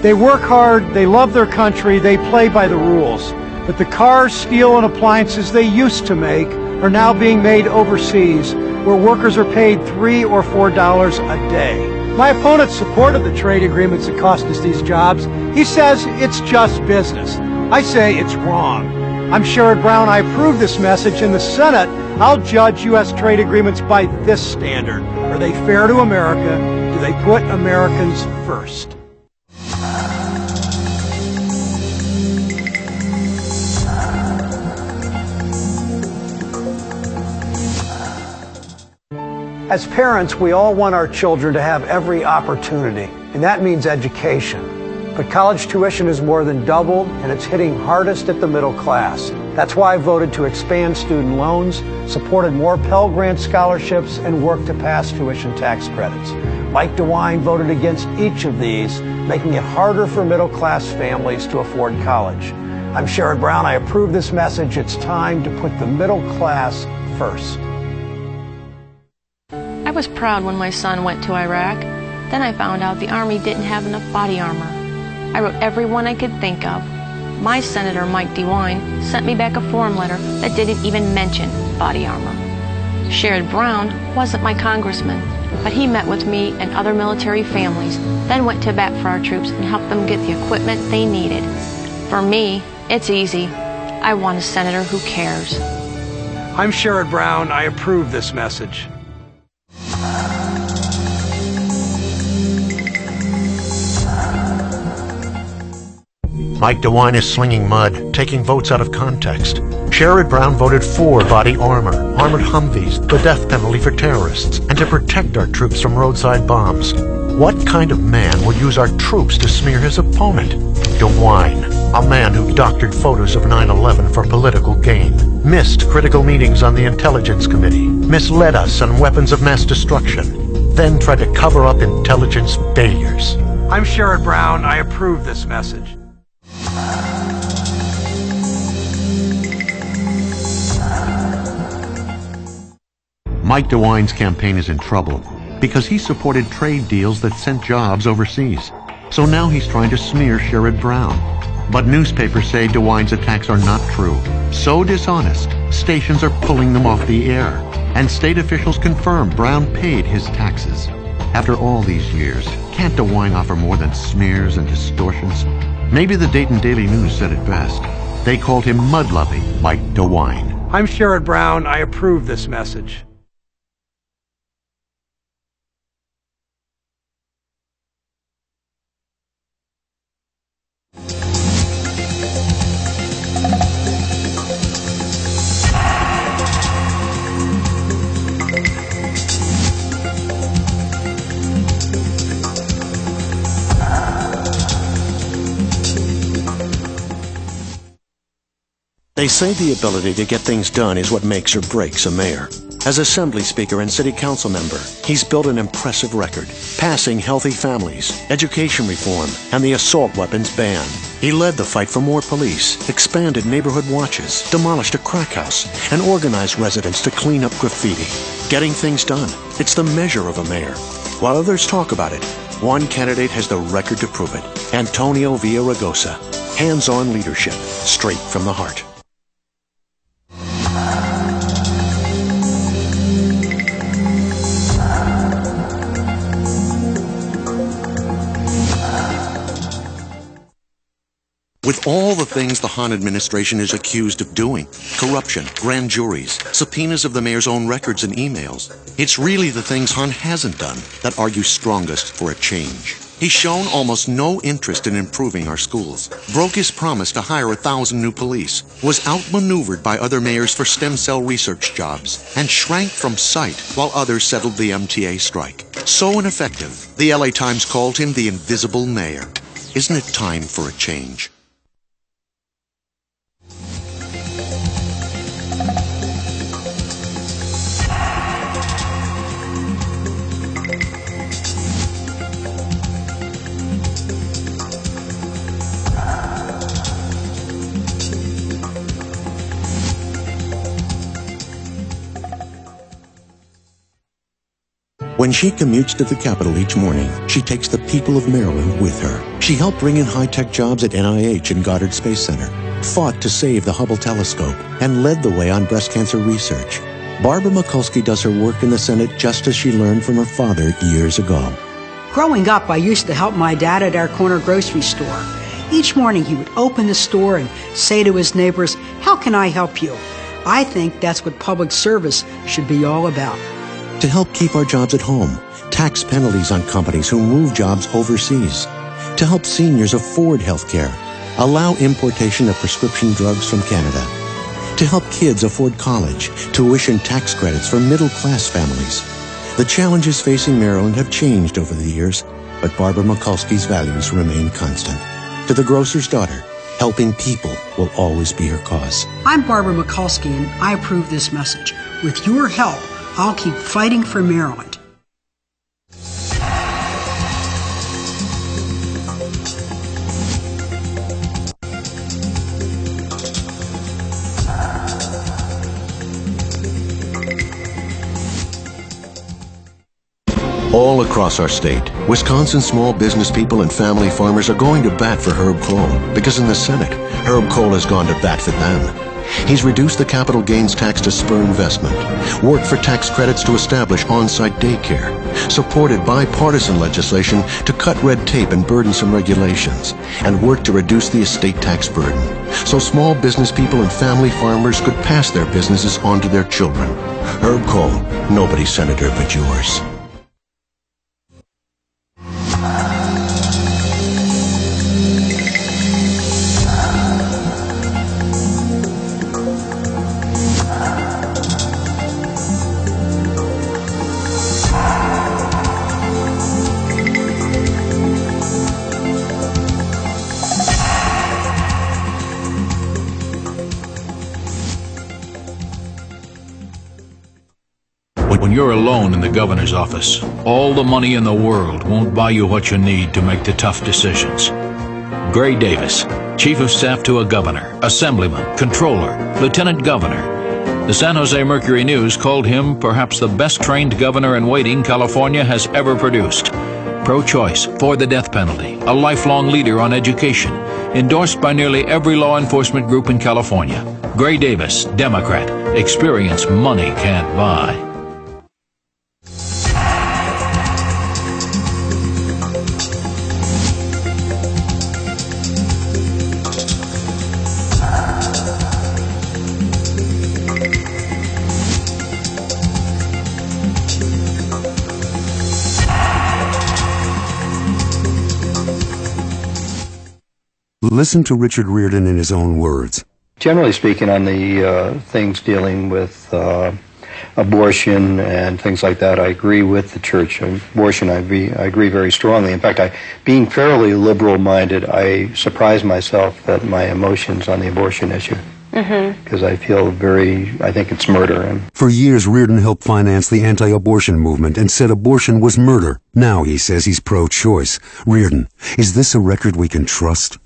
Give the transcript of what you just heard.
They work hard, they love their country, they play by the rules. But the cars, steel, and appliances they used to make are now being made overseas, where workers are paid $3 or $4 a day. My opponent supported the trade agreements that cost us these jobs. He says it's just business. I say it's wrong. I'm Sherrod Brown. I approve this message. In the Senate, I'll judge U.S. trade agreements by this standard. Are they fair to America? Do they put Americans first? As parents, we all want our children to have every opportunity, and that means education. But college tuition has more than doubled, and it's hitting hardest at the middle class. That's why I voted to expand student loans, supported more Pell Grant scholarships, and worked to pass tuition tax credits. Mike DeWine voted against each of these, making it harder for middle-class families to afford college. I'm Sherrod Brown. I approve this message. It's time to put the middle class first. I was proud when my son went to Iraq. Then I found out the Army didn't have enough body armor. I wrote everyone I could think of. My Senator, Mike DeWine, sent me back a form letter that didn't even mention body armor. Sherrod Brown wasn't my congressman, but he met with me and other military families, then went to bat for our troops and helped them get the equipment they needed. For me, it's easy. I want a senator who cares. I'm Sherrod Brown. I approve this message. Mike DeWine is slinging mud, taking votes out of context. Sherrod Brown voted for body armor, armored Humvees, the death penalty for terrorists, and to protect our troops from roadside bombs. What kind of man would use our troops to smear his opponent? DeWine, a man who doctored photos of 9/11 for political gain, missed critical meetings on the Intelligence Committee, misled us on weapons of mass destruction, then tried to cover up intelligence failures. I'm Sherrod Brown. I approve this message. Mike DeWine's campaign is in trouble because he supported trade deals that sent jobs overseas. So now he's trying to smear Sherrod Brown. But newspapers say DeWine's attacks are not true. So dishonest, stations are pulling them off the air. And state officials confirm Brown paid his taxes. After all these years, can't DeWine offer more than smears and distortions? Maybe the Dayton Daily News said it best. They called him mud-loving Mike DeWine. I'm Sherrod Brown. I approve this message. They say the ability to get things done is what makes or breaks a mayor. As Assembly Speaker and City Council member, he's built an impressive record, passing healthy families, education reform, and the assault weapons ban. He led the fight for more police, expanded neighborhood watches, demolished a crack house, and organized residents to clean up graffiti. Getting things done, it's the measure of a mayor. While others talk about it, one candidate has the record to prove it. Antonio Villaraigosa. Hands-on leadership, straight from the heart. With all the things the Hahn administration is accused of doing, corruption, grand juries, subpoenas of the mayor's own records and emails, it's really the things Hahn hasn't done that argue strongest for a change. He's shown almost no interest in improving our schools, broke his promise to hire 1,000 new police, was outmaneuvered by other mayors for stem cell research jobs, and shrank from sight while others settled the MTA strike. So ineffective, the LA Times called him the invisible mayor. Isn't it time for a change? When she commutes to the Capitol each morning, she takes the people of Maryland with her. She helped bring in high-tech jobs at NIH and Goddard Space Center, fought to save the Hubble telescope, and led the way on breast cancer research. Barbara Mikulski does her work in the Senate just as she learned from her father years ago. Growing up, I used to help my dad at our corner grocery store. Each morning he would open the store and say to his neighbors, "How can I help you?" I think that's what public service should be all about. To help keep our jobs at home, tax penalties on companies who move jobs overseas. To help seniors afford health care, allow importation of prescription drugs from Canada. To help kids afford college, tuition tax credits for middle-class families. The challenges facing Maryland have changed over the years, but Barbara Mikulski's values remain constant. To the grocer's daughter, helping people will always be her cause. I'm Barbara Mikulski, and I approve this message. With your help, I'll keep fighting for Maryland. All across our state, Wisconsin small business people and family farmers are going to bat for Herb Kohl because in the Senate, Herb Kohl has gone to bat for them. He's reduced the capital gains tax to spur investment, worked for tax credits to establish on-site daycare, supported bipartisan legislation to cut red tape and burdensome regulations, and worked to reduce the estate tax burden so small business people and family farmers could pass their businesses on to their children. Herb Kohl, nobody's senator but yours. When you're alone in the governor's office, all the money in the world won't buy you what you need to make the tough decisions. Gray Davis, Chief of Staff to a Governor, Assemblyman, Controller, Lieutenant Governor. The San Jose Mercury News called him perhaps the best-trained governor-in-waiting California has ever produced. Pro-choice, for the death penalty, a lifelong leader on education, endorsed by nearly every law enforcement group in California. Gray Davis, Democrat, experience money can't buy. Listen to Richard Riordan in his own words. Generally speaking, on the things dealing with abortion and things like that, I agree with the church. Abortion, I agree very strongly. In fact, being fairly liberal-minded, I surprise myself at my emotions on the abortion issue. Because I think it's murder. For years, Riordan helped finance the anti-abortion movement and said abortion was murder. Now he says he's pro-choice. Riordan, is this a record we can trust?